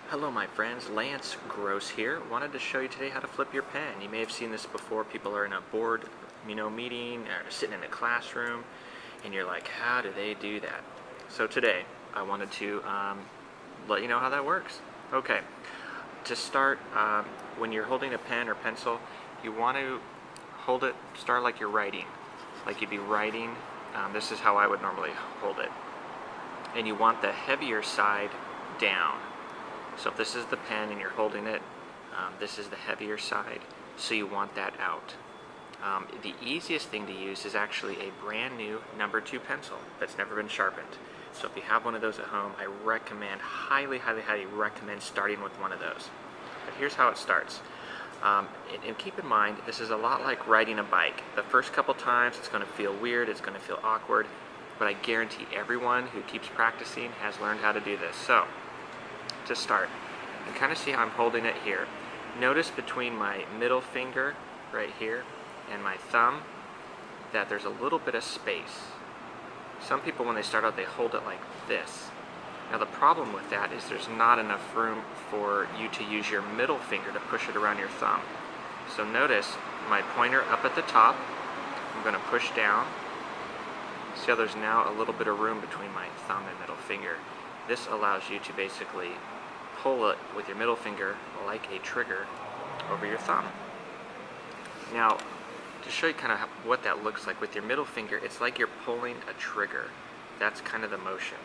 Hello my friends, Lance Gross here. Wanted to show you today how to flip your pen. You may have seen this before. People are in a board, meeting, or sitting in a classroom, and you're like, how do they do that? So today, I wanted to let you know how that works. Okay, to start, when you're holding a pen or pencil, you want to hold it, start like you're writing. Like you'd be writing, this is how I would normally hold it. And you want the heavier side down. So if this is the pen and you're holding it, this is the heavier side, so you want that out. The easiest thing to use is actually a brand new number 2 pencil that's never been sharpened. So if you have one of those at home, I recommend, highly recommend starting with one of those. But here's how it starts. And keep in mind, this is a lot like riding a bike. The first couple times it's going to feel weird, it's going to feel awkward, but I guarantee everyone who keeps practicing has learned how to do this. So, to start, you kind of see how I'm holding it here. Notice between my middle finger right here and my thumb that there's a little bit of space. Some people, when they start out, they hold it like this. Now the problem with that is there's not enough room for you to use your middle finger to push it around your thumb. So notice my pointer up at the top, I'm going to push down. See how there's now a little bit of room between my thumb and middle finger. This allows you to basically pull it with your middle finger like a trigger over your thumb. Now, to show you kind of what that looks like with your middle finger, it's like you're pulling a trigger. That's kind of the motion.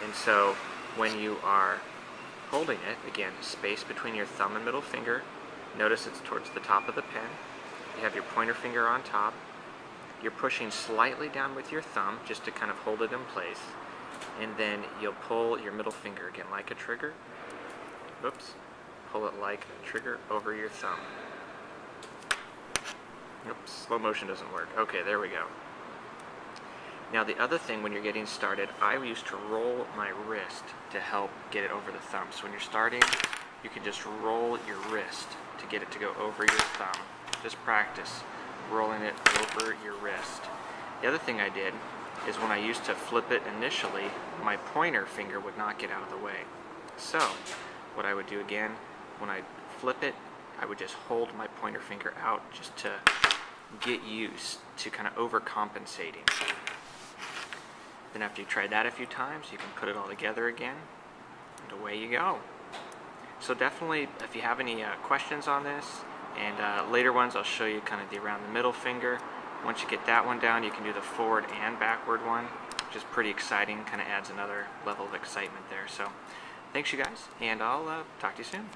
And so when you are holding it, again, space between your thumb and middle finger, notice it's towards the top of the pen. You have your pointer finger on top. You're pushing slightly down with your thumb just to kind of hold it in place, and then you'll pull your middle finger again like a trigger. Oops, pull it like a trigger over your thumb. Oops, slow motion doesn't work. Okay, there we go. Now the other thing when you're getting started, I used to roll my wrist to help get it over the thumb. So when you're starting, you can just roll your wrist to get it to go over your thumb. Just practice rolling it over your wrist. The other thing I did is when I used to flip it initially, my pointer finger would not get out of the way. So what I would do again, when I flip it, I would just hold my pointer finger out just to get used to kind of overcompensating. Then after you try that a few times, you can put it all together again, and away you go. So definitely, if you have any questions on this, and later ones, I'll show you kind of the around the middle finger. Once you get that one down, you can do the forward and backward one, which is pretty exciting, kind of adds another level of excitement there. So thanks you guys, and I'll talk to you soon.